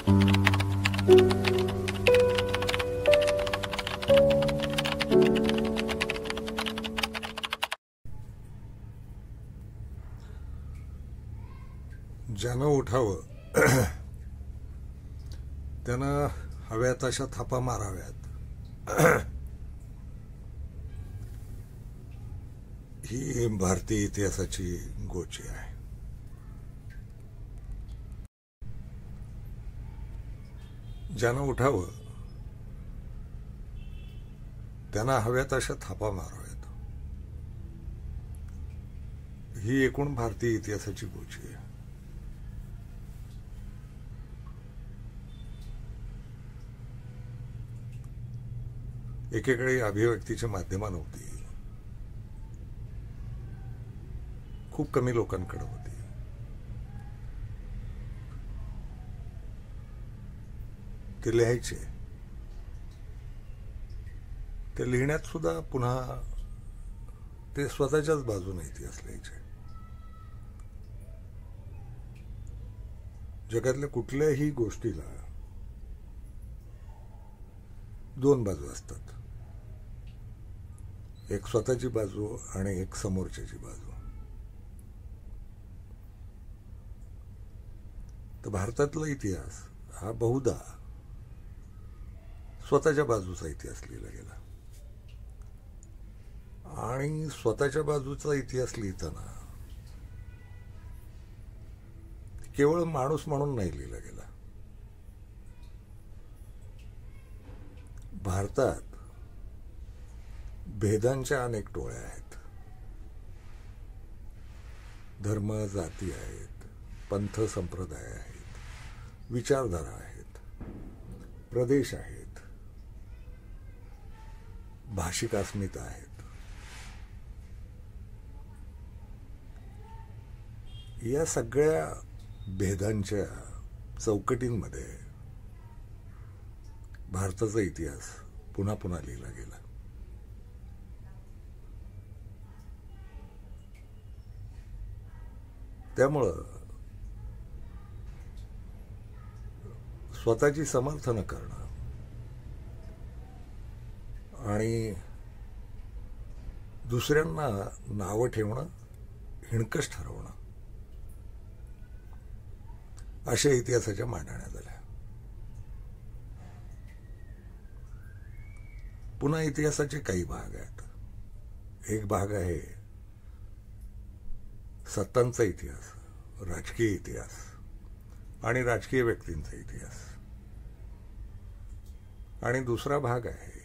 ज्यानं उठावं त्यानं हव्यात अशा थापा माराव्यात ही भारतीय इतिहासाची गोची आहे. ज्यानं उठावं त्यांना हव्यात अशा थापा माराव्यात ही एकूण भारतीय इतिहासाची गोची आहे. एकेकाळी अभिव्यक्तीची माध्यमं नव्हती, खूप कमी लोकांकडे होती. ते लिहायचे, ते लिहिण्यात सुद्धा पुन्हा ते स्वतःच्याच बाजूने इतिहास लिहायचे. जगातल्या कुठल्याही गोष्टीला दोन बाजू असतात, एक स्वतःची बाजू आणि एक समोरच्याची बाजू. तर भारतातला इतिहास हा बहुधा स्वतःच्या बाजूचा इतिहास लिहिला गेला. आणि स्वतःच्या बाजूचा इतिहास लिहिताना केवळ माणूस म्हणून नाही लिहिला गेला. भारतात भेदांच्या अनेक टोळ्या आहेत, धर्म जाती आहेत, पंथ संप्रदाय आहेत, विचारधारा आहेत, प्रदेश आहेत, भाषिक अस्मिता आहेत. या सगळ्या भेदांच्या चौकटींमध्ये भारताचा इतिहास पुन्हा पुन्हा लिहिला गेला. त्यामुळं स्वतःची समर्थन करणं आणि दुसऱ्यांना नावं ठेवणं हिणकस ठरवणं अशा इतिहासाच्या मांडण्या झाल्या. पुन्हा इतिहासाचे काही भाग आहेत. एक भाग आहे सत्तांचा इतिहास, राजकीय इतिहास आणि राजकीय व्यक्तींचा इतिहास. आणि दुसरा भाग आहे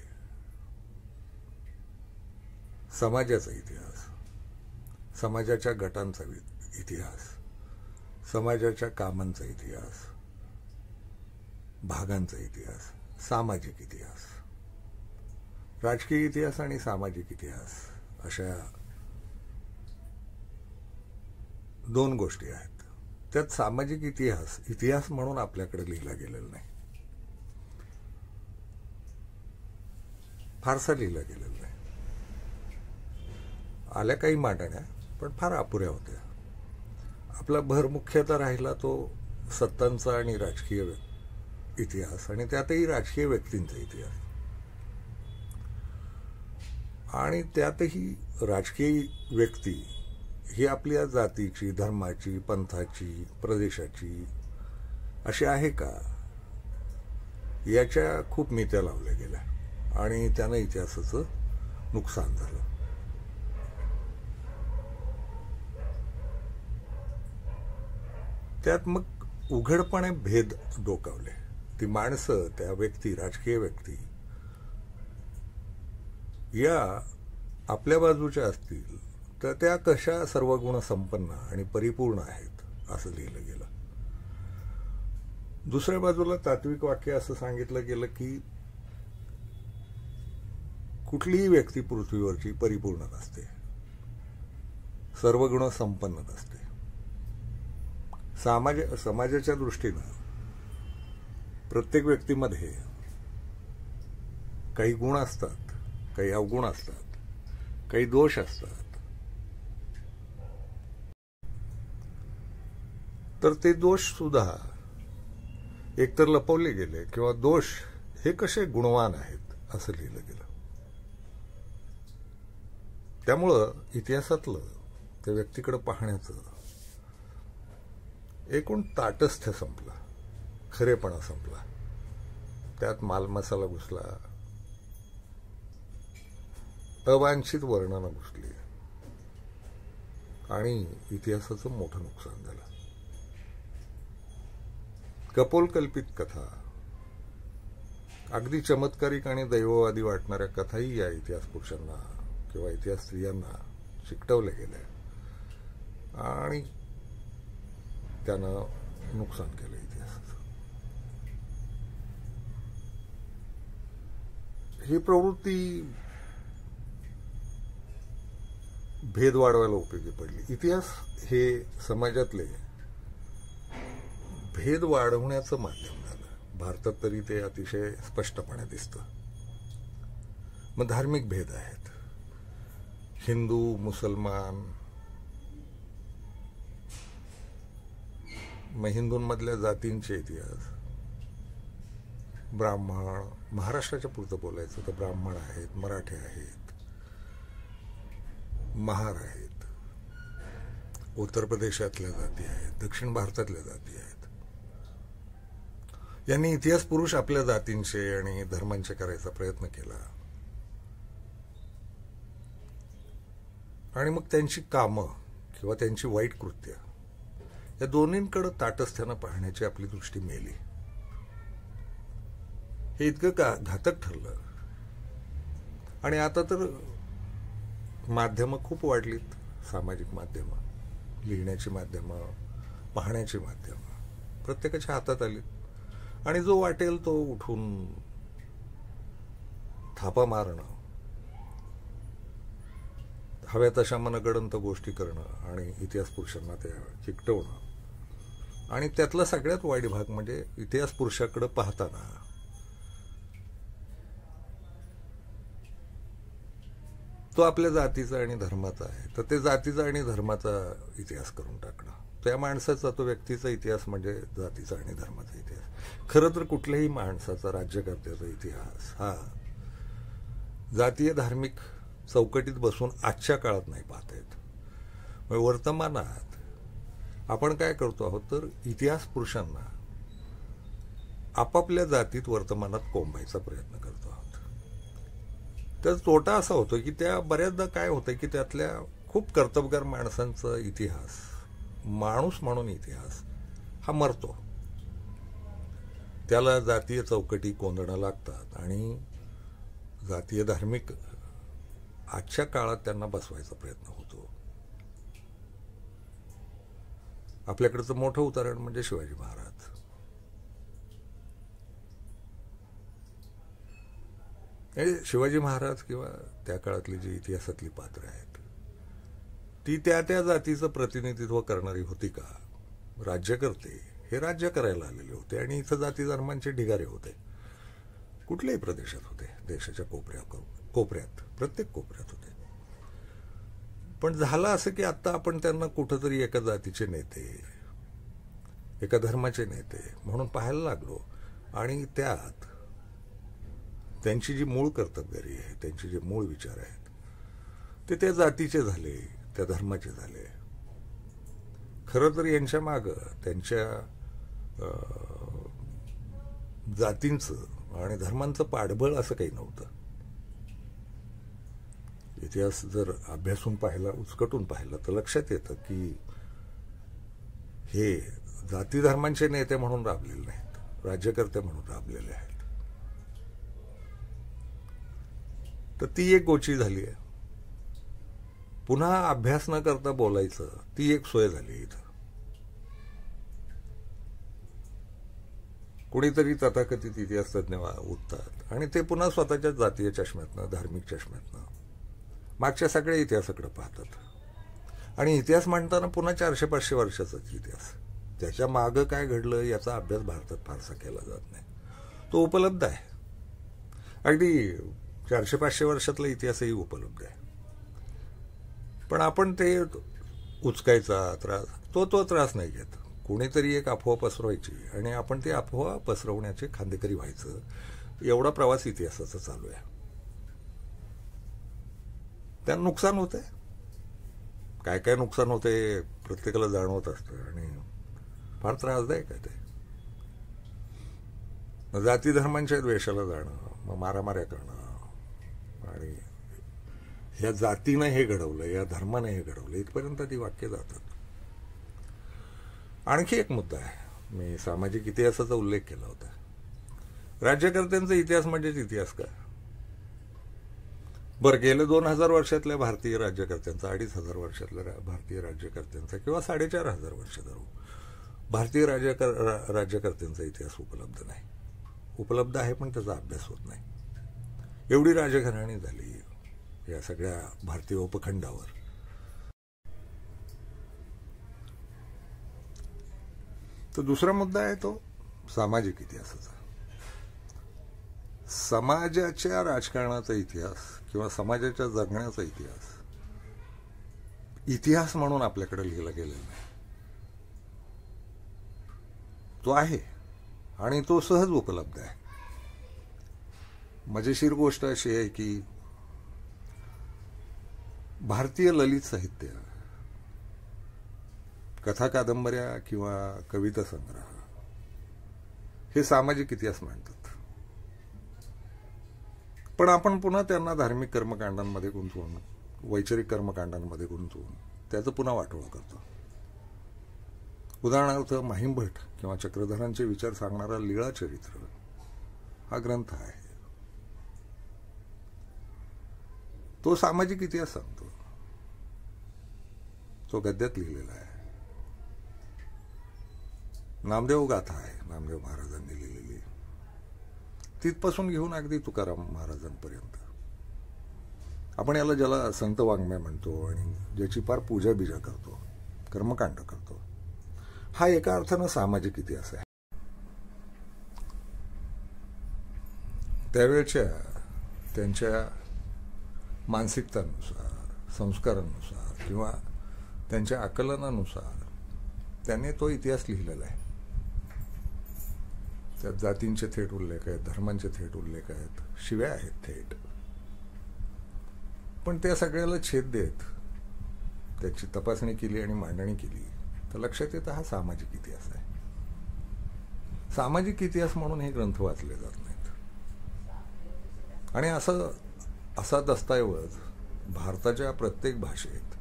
समाजाचा इतिहास, समाजाच्या गटांचा इतिहास, समाजाच्या कामांचा इतिहास, भागांचा इतिहास, सामाजिक इतिहास. राजकीय इतिहास आणि सामाजिक इतिहास अशा दोन गोष्टी आहेत. त्यात सामाजिक इतिहास इतिहास म्हणून आपल्याकडे लिहिला गेलेला नाही, फारसा लिहिला गेलेला नाही. आल्या काही मांडण्या, पण फार अपुऱ्या होत्या. आपला भर मुख्यतः राहिला तो सत्तांचा आणि राजकीय इतिहास, आणि त्यातही राजकीय व्यक्तींचा इतिहास. आणि त्यातही राजकीय व्यक्ती ही आपल्या जातीची, धर्माची, पंथाची, प्रदेशाची अशी आहे का, याच्या खूप मित्या लावल्या गेल्या आणि त्यानं इतिहासाचं नुकसान झालं. त्यात मग उघडपणे भेद डोकावले. ती माणसं, त्या व्यक्ती, राजकीय व्यक्ती या आपल्या बाजूच्या असतील तर त्या कशा सर्व गुण संपन्न आणि परिपूर्ण आहेत असं लिहिलं गेलं. दुसऱ्या बाजूला तात्विक वाक्य असं सांगितलं गेलं की कुठलीही व्यक्ती पृथ्वीवरची परिपूर्ण नसते, सर्व गुण संपन्न नसते. समाजाच्या दृष्टीनं प्रत्येक व्यक्तीमध्ये काही गुण असतात, काही अवगुण असतात, काही दोष असतात. तर ते दोष सुद्धा एकतर लपवले गेले किंवा दोष हे कसे गुणवान आहेत असं लिहिलं गेलं. त्यामुळं इतिहासातलं त्या व्यक्तीकडे पाहण्याचं एकूण ताटस्थ्य संपला, खरेपणा संपला, त्यात मालमसाला घुसला, अवांछित वर्णनं घुसली आणि इतिहासाचं मोठं नुकसान झालं. कपोलकल्पित कथा, अगदी चमत्कारिक आणि दैववादी वाटणाऱ्या कथाही या इतिहास पुरुषांना किंवा इतिहास स्त्रियांना शिकवल्या गेल्या आणि त्यानं नुकसान केलं इतिहासाचं. ही प्रवृत्ती भेद वाढवायला उपयोगी पडली. इतिहास हे समाजातले भेद वाढवण्याचं माध्यम झालं. भारतात तरी ते अतिशय स्पष्टपणे दिसतं. मग धार्मिक भेद आहेत, हिंदू, मुसलमान, मग हिंदूंमधल्या जातींचे इतिहास, ब्राह्मण, महाराष्ट्राच्या पुरतं बोलायचं तर ब्राह्मण आहेत, मराठे आहेत, महार आहेत, उत्तर प्रदेशातल्या जाती आहेत, दक्षिण भारतातल्या जाती आहेत. यांनी इतिहास पुरुष आपल्या जातींचे आणि धर्मांचे करायचा प्रयत्न केला आणि मग त्यांची कामं किंवा त्यांची वाईट कृत्य या दोन्हींकडे ताटस्थ्यानं पाहण्याची आपली दृष्टी मेली. हे इतकं घातक ठरलं. आणि आता तर माध्यमं खूप वाढलीत, सामाजिक माध्यमं, लिहिण्याची माध्यमं, पाहण्याची माध्यमं प्रत्येकाच्या हातात आलीत आणि जो वाटेल तो उठून थापा मारणं, हव्या तशा मनगडंत गोष्टी करणं आणि इतिहास पुरुषांना त्या चिकटवणं. आणि त्यातला सगळ्यात वाईट भाग म्हणजे इतिहास पुरुषाकडे पाहताना तो आपल्या जातीचा आणि धर्माचा आहे, तर ते जातीचा आणि धर्माचा इतिहास करून टाकणं. त्या माणसाचा, तो व्यक्तीचा इतिहास म्हणजे जातीचा आणि धर्माचा इतिहास. खरं तर कुठल्याही माणसाचा, राज्यकर्त्याचा इतिहास हा जातीय धार्मिक चौकटीत बसून आजच्या काळात नाही पाहता येत. म्हणजे वर्तमानात आपण काय करतो आहोत तर इतिहास पुरुषांना आपापल्या जातीत वर्तमानात कोंबायचा प्रयत्न करतो आहोत. तर तोटा असा होतो की त्या बऱ्याचदा काय होतं की त्यातल्या खूप कर्तबगार माणसांचा इतिहास, माणूस म्हणून इतिहास हा मरतो. त्याला जातीय चौकटी कोंदणं लागतात आणि जातीय धार्मिक आजच्या काळात त्यांना बसवायचा प्रयत्न होतो. आपल्याकडचं मोठं उदाहरण म्हणजे शिवाजी महाराज. शिवाजी महाराज किंवा त्या काळातली जी इतिहासातली पात्र आहेत ती त्या त्या जातीचं प्रतिनिधित्व करणारी होती का? राज्यकर्ते हे राज्य करायला आलेले होते आणि इथं जाती धर्मांचे ढिगारे होते. कुठल्याही प्रदेशात होते, देशाच्या कोपऱ्यात, प्रत्येक कोपऱ्यात होते. पण झालं असं की आता आपण त्यांना कुठंतरी एका जातीचे नेते, एका धर्माचे नेते म्हणून पाहायला लागलो आणि त्यात त्यांची जी मूळ कर्तबगारी आहे, त्यांचे जे मूळ विचार आहेत ते त्या जातीचे झाले, त्या धर्माचे झाले. खरं तर यांच्या मागं त्यांच्या जातींचं आणि धर्मांचं पाठबळ असं काही नव्हतं. इतिहास जर अभ्यासून पाहिला, उचकटून पाहिला तर लक्षात येतं की हे जाती धर्मांचे नेते म्हणून राबलेले नाहीत, राज्यकर्ते म्हणून राबलेले आहेत. तर ती एक गोची झाली आहे. पुन्हा अभ्यास न करता बोलायचं, ती एक सोय झाली इथं. कुणीतरी तथाकथित इतिहास तज्ज्ञ उठतात आणि ते पुन्हा स्वतःच्या जातीय चष्म्यातनं, धार्मिक चष्म्यातनं मागच्या सगळ्या इतिहासाकडे पाहतात आणि इतिहास म्हणताना पुन्हा 400-500 वर्षाचाच इतिहास, त्याच्या मागं काय घडलं याचा अभ्यास भारतात फारसा केला जात नाही. तो उपलब्ध आहे, अगदी 400-500 वर्षातला इतिहासही उपलब्ध आहे. पण आपण ते उचकायचा त्रास, तो त्रास नाही घेत. कोणीतरी एक अफवा पसरवायची आणि आपण ती अफवा पसरवण्याचे खांदेकरी व्हायचं, एवढा प्रवास इतिहासाचा चालू आहे. त्यानं नुकसान होतंय, काय काय नुकसान होते प्रत्येकाला जाणवत असतं आणि फार त्रासदायक आहे ते. जाती धर्मांच्या द्वेषाला जाणं, मग मारामाऱ्या करणं आणि ह्या जातीनं हे घडवलं, या धर्मानं हे घडवलं, इथपर्यंत ती वाक्य जातात. आणखी एक मुद्दा आहे, मी सामाजिक इतिहासाचा उल्लेख केला होता. राज्यकर्त्यांचा इतिहास म्हणजेच इतिहास का? बरं, गेले 2000 वर्षातल्या भारतीय राज्यकर्त्यांचा, 2500 वर्षातल्या भारतीय राज्यकर्त्यांचा किंवा 4500 वर्ष धरू, भारतीय राज्यकर्त्यांचा इतिहास उपलब्ध नाही. उपलब्ध आहे पण त्याचा अभ्यास होत नाही. एवढी राजघराणी झाली या सगळ्या भारतीय उपखंडावर. तर दुसरा मुद्दा आहे तो सामाजिक इतिहासाचा. समाजाच्या राजकारणाचा इतिहास किंवा समाजाच्या जगण्याचा इतिहास म्हणून आपल्याकडे लिहिला गेलेला नाही. तो आहे आणि तो सहज उपलब्ध आहे. मजेशीर गोष्ट अशी आहे की भारतीय ललित साहित्य, कथा कादंबऱ्या किंवा कविता संग्रह हे सामाजिक इतिहास मांडतात. पण आपण पुन्हा त्यांना धार्मिक कर्मकांडांमध्ये गुंतवून, वैचारिक कर्मकांडांमध्ये गुंतवून त्याचं पुन्हा वाटोळं करतो. उदाहरणार्थ माहीम भट किंवा चक्रधरांचे विचार सांगणारा लीळा चरित्र हा ग्रंथ आहे. तो सामाजिक इतिहास सांगतो. तो गद्यात लिहिलेला आहे. नामदेव गाथा आहे, नामदेव महाराजांनी लिहिलेली, तिथपासून घेऊन अगदी तुकाराम महाराजांपर्यंत. आपण याला ज्याला संत वाङ्मय म्हणतो आणि ज्याची फार पूजा बिजा करतो, कर्मकांड करतो, हा एका अर्थानं सामाजिक इतिहास आहे. त्यावेळच्या त्यांच्या मानसिकतानुसार, संस्कारानुसार किंवा त्यांच्या आकलनानुसार त्यांनी तो इतिहास लिहिलेला आहे. त्यात जातींचे थेट उल्लेख आहेत, धर्मांचे थेट उल्लेख आहेत, शिव्या आहेत थेट. पण त्या सगळ्याला छेद देत त्याची तपासणी केली आणि मांडणी केली तर लक्षात येतं हा सामाजिक इतिहास आहे. सामाजिक इतिहास म्हणून हे ग्रंथ वाचले जात नाहीत. आणि असा दस्तऐवज भारताच्या प्रत्येक भाषेत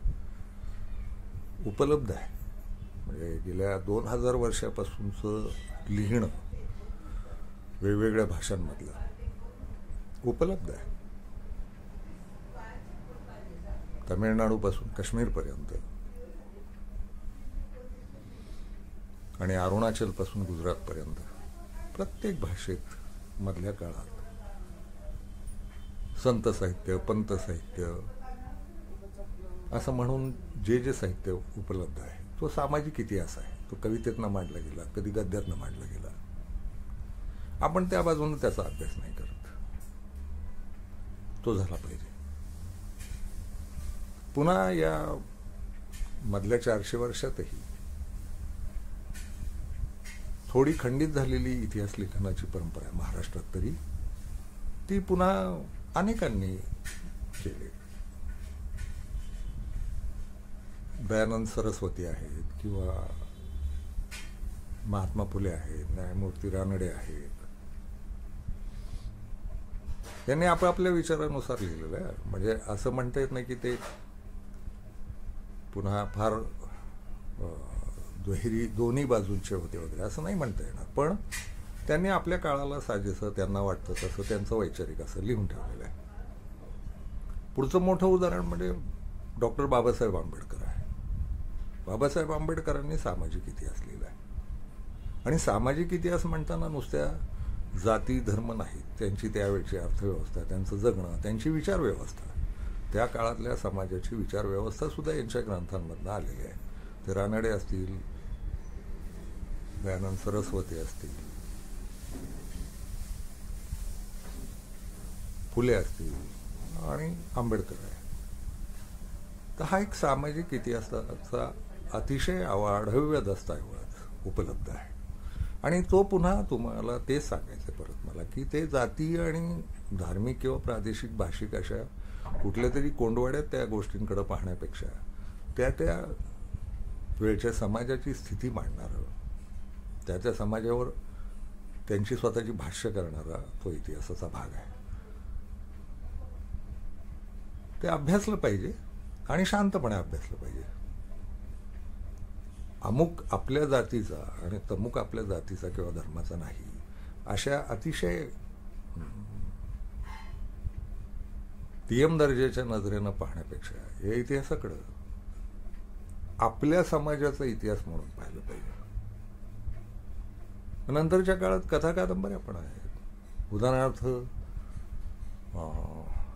उपलब्ध आहे. म्हणजे गेल्या 2000 वर्षापासूनचं लिहिणं वेगवेगळ्या भाषांमधलं उपलब्ध आहे. तमिळनाडूपासून काश्मीरपर्यंत आणि अरुणाचलपासून गुजरातपर्यंत प्रत्येक भाषेत मधल्या काळात संत साहित्य, पंत साहित्य असं म्हणून जे साहित्य उपलब्ध आहे तो सामाजिक इतिहास आहे. तो कवितेतनं मांडला गेला, कधी गद्यातनं मांडला गेला. आपण त्या बाजूने त्याचा अभ्यास नाही करत. तो झाला पाहिजे. पुन्हा या मधल्या 400 वर्षातही थोडी खंडित झालेली इतिहास लेखनाची परंपरा आहे महाराष्ट्रात, तरी ती पुन्हा अनेकांनी केली. दयानंद सरस्वती आहेत किंवा महात्मा फुले आहेत, न्यायमूर्ती रानडे आहेत. यांनी आपापल्या विचारानुसार लिहिलेलं आहे. म्हणजे असं म्हणता येत नाही की ते पुन्हा फार दुहेरी दोन्ही बाजूंचे होते वगैरे, असं नाही म्हणता येणार. पण त्यांनी आपल्या काळाला साजेसं त्यांना वाटतं तसं त्यांचं वैचारिक असं लिहून ठेवलेलं आहे. पुढचं मोठं उदाहरण म्हणजे डॉक्टर बाबासाहेब आंबेडकर आहे. बाबासाहेब आंबेडकरांनी सामाजिक इतिहास लिहिला आहे. आणि सामाजिक इतिहास म्हणताना नुसत्या जाती धर्म नाहीत, त्यांची त्यावेळची अर्थव्यवस्था, त्यांचं जगणं, त्यांची विचारव्यवस्था, त्या काळातल्या समाजाची विचारव्यवस्था सुद्धा यांच्या ग्रंथांमधनं आलेली आहे. ते रानडे असतील, दयानंद सरस्वती असतील, फुले असतील आणि आंबेडकर आहे. तर हा एक सामाजिक इतिहासाचा अतिशय आढळ्य दस्तऐवज उपलब्ध आहे. आणि तो पुन्हा तुम्हाला तेच सांगायचं परत मला की ते जातीय आणि धार्मिक किंवा प्रादेशिक भाषिक अशा कुठल्या तरी कोंडवाड्यात त्या गोष्टींकडे पाहण्यापेक्षा त्या वेळच्या समाजाची स्थिती मांडणारं, त्या समाजावर त्यांची स्वतःची भाष्य करणारा तो इतिहासाचा भाग आहे. ते अभ्यासलं पाहिजे आणि शांतपणे अभ्यासलं पाहिजे. अमुक आपल्या जातीचा आणि तमुक आपल्या जातीचा किंवा धर्माचा नाही अशा अतिशय पीएम दर्जाच्या नजरेनं पाहण्यापेक्षा या इतिहासाकडं आपल्या समाजाचा इतिहास म्हणून पाहिलं पाहिजे. नंतरच्या काळात कथा कादंबऱ्या पण आहेत. उदाहरणार्थ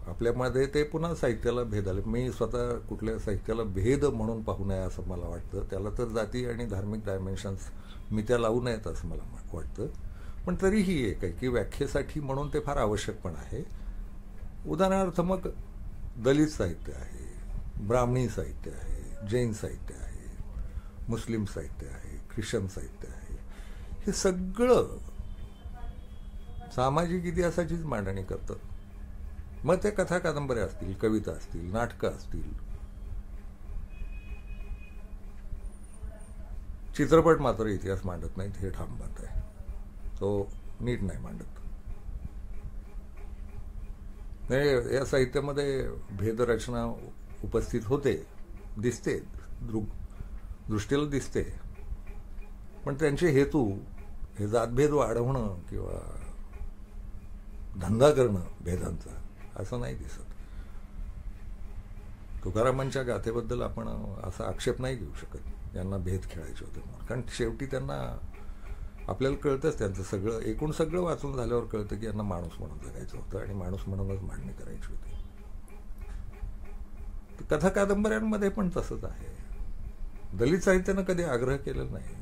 आपल्यामध्ये ते पुन्हा साहित्याला भेद आले. मी स्वतः कुठल्या साहित्याला भेद म्हणून पाहू नये असं मला वाटतं. त्याला तर जाती आणि धार्मिक डायमेन्शन्स मी त्या लावू नयेत असं मला वाटतं. पण तरीही एक आहे की व्याख्येसाठी म्हणून ते फार आवश्यक पण आहे. उदाहरणार्थ मग दलित साहित्य आहे, ब्राह्मणी साहित्य आहे, जैन साहित्य आहे, मुस्लिम साहित्य आहे, ख्रिश्चन साहित्य आहे. हे सगळं सामाजिक इतिहासाचीच मांडणी करतात. मग ते कथा कादंबऱ्या असतील, कविता असतील, नाटकं असतील, चित्रपट मात्र इतिहास मांडत नाहीत हे ठाम बात आहे. तो नीट नाही मांडत. या साहित्यामध्ये भेदरचना उपस्थित होते, दिसते, दृष्टीला दिसते. पण त्यांचे हेतू हे जातभेद वाढवणं किंवा धंदा करणं भेदांचा असं नाही दिसत. तुकारामांच्या गाथेबद्दल आपण असा आक्षेप नाही घेऊ शकत यांना भेद खेळायचे होते म्हणून. कारण शेवटी त्यांना आपल्याला कळतंच त्यांचं सगळं एकूण सगळं वाचून झाल्यावर कळतं की यांना माणूस म्हणून जगायचं होतं आणि माणूस म्हणूनच मांडणी करायची होती. कथा कादंबऱ्यांमध्ये पण तसंच आहे. दलित साहित्यानं कधी आग्रह केलेला नाही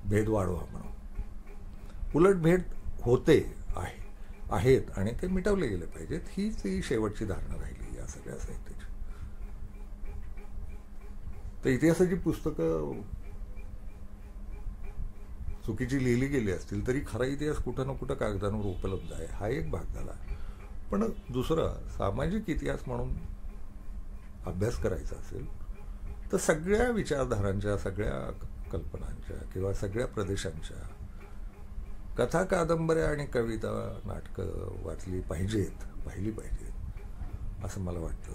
भेद वाढवा म्हणून. उलट भेद होते आहेत आणि ते मिटवले गेले पाहिजेत हीच ही शेवटची धारणा राहिली या सगळ्या साहित्याची. तर इतिहासाची पुस्तकं चुकीची लिहिली गेली असतील तरी खरा इतिहास कुठं ना कुठं कागदांवर उपलब्ध आहे हा एक भाग झाला. पण दुसरा सामाजिक इतिहास म्हणून अभ्यास करायचा असेल तर सगळ्या विचारधारांच्या, सगळ्या कल्पनांच्या किंवा सगळ्या प्रदेशांच्या कथा कादंबऱ्या आणि कविता नाटकं पाहिली पाहिजेत असं मला वाटतं.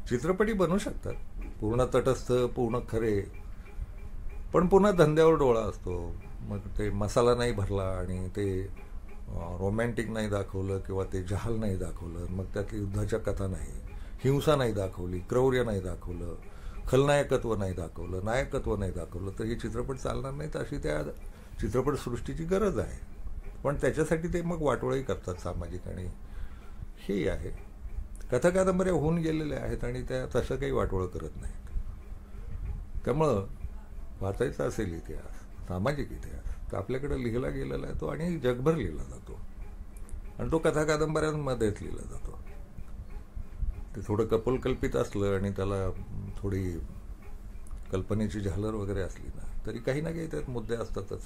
चित्रपटी बनू शकतात पूर्ण तटस्थ, पूर्ण खरे, पण पुन्हा धंद्यावर डोळा असतो. मग ते मसाला नाही भरला आणि ते रोमॅन्टिक नाही दाखवलं किंवा ते जहाल नाही दाखवलं, मग त्यात युद्धाच्या कथा नाही, हिंसा नाही दाखवली, क्रौर्य नाही दाखवलं, खलनायकत्व नाही दाखवलं, नायकत्व नाही दाखवलं, तर हे चित्रपट चालणार नाहीत अशी त्या चित्रपटसृष्टीची गरज आहे. पण त्याच्यासाठी ते मग वाटोळही करतात सामाजिक आणि हे आहे. कथा कादंबऱ्या होऊन गेलेल्या आहेत आणि त्या तसं काही वाटोळं करत नाहीत. त्यामुळं वाचायचा असेल इतिहास, सामाजिक इतिहास, तर आपल्याकडे लिहिला गेलेला आहे तो आणि जगभर लिहिला जातो आणि तो कथा कादंबऱ्यांमध्येच लिहिला जातो. ते थोडं कपोलकल्पित असलं आणि त्याला थोडी कल्पनेची झालर वगैरे असली ना तरी काही ना काही त्यात मुद्दे असतातच,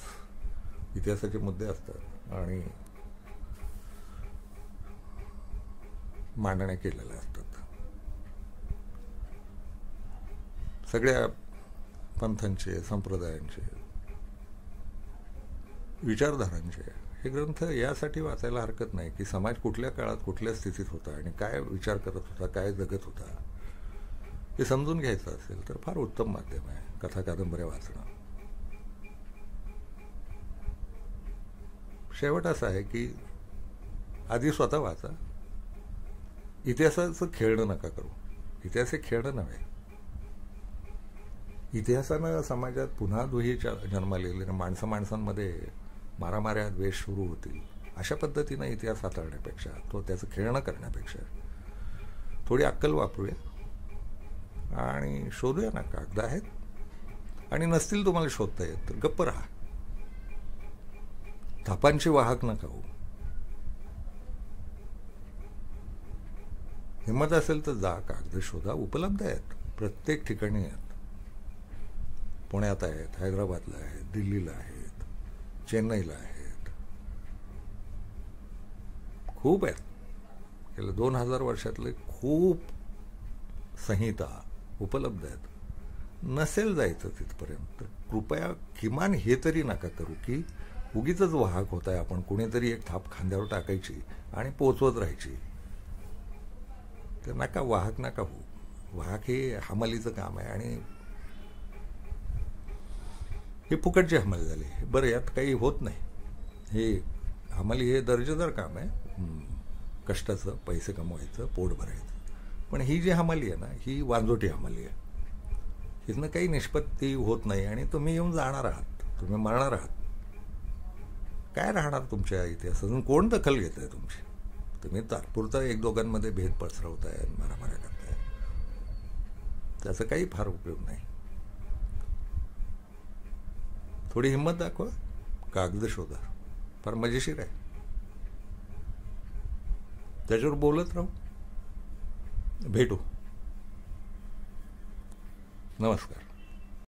इतिहासाचे मुद्दे असतात आणि मांडण्या केलेल्या असतात. सगळ्या पंथांचे, संप्रदायांचे, विचारधारांचे हे ग्रंथ यासाठी वाचायला हरकत नाही की समाज कुठल्या काळात कुठल्या स्थितीत होता आणि काय विचार करत होता, काय जगत होता हे समजून घ्यायचं असेल तर फार उत्तम माध्यम आहे कथा कादंबऱ्या वाचणं. शेवट असा आहे की आधी स्वतः वाचा, इतिहासाचं खेळणं नका करू. इतिहास हे खेळणं नव्हे. इतिहासानं समाजात पुन्हा दुहीच्या जन्मालेले माणसांमध्ये मारामाऱ्या, द्वेष सुरू होतील अशा पद्धतीनं इतिहास हाताळण्यापेक्षा, तो त्याचं खेळणं करण्यापेक्षा थोडी अक्कल वापरूया आणि शोधूया ना. कागद आहेत आणि नसतील तुम्हाला शोधता येत तर गप्प राहा. थापांची वाहक नका हो. हिंमत असेल तर जा, कागद शोधा, उपलब्ध आहेत, प्रत्येक ठिकाणी आहेत. पुण्यात आहेत, हैदराबादला आहेत, दिल्लीला आहेत, चेन्नईला आहेत, खूप आहेत. गेल्या 2000 वर्षातले खूप संहिता उपलब्ध आहेत. नसेल जायचं तिथपर्यंत तर कृपया किमान हे तरी नका करू की उगीच वाहक होत आहे आपण, कुणीतरी एक थाप खांद्यावर टाकायची आणि पोचवत राहायची. तर नका, वाहक नका हो. वाहक हे हमालीचं काम आहे आणि हे फुकटची हमाली झाली. बरं, यात काही होत नाही. हे हमाली हे दर्जेदार काम आहे, कष्टाचं, पैसे कमवायचं, पोट भरायचं. पण ही जी हमाली आहे ना, ही वांजोटी हमाली आहे. हिथनं काही निष्पत्ती होत नाही आणि तुम्ही येऊन जाणार आहात, तुम्ही मरणार आहात. काय राहणार तुमच्या इतिहासातून? कोण दखल घेत आहे तुमची? तुम्ही तात्पुरता एक दोघांमध्ये भेद पसरवताय, मारामाऱ्या करताय. त्याचा काही फार उपयोग नाही. थोडी हिंमत दाखवा, कागद शोधा, फार मजेशीर आहे. त्याच्यावर बोलत राहू. भेटू. नमस्कार.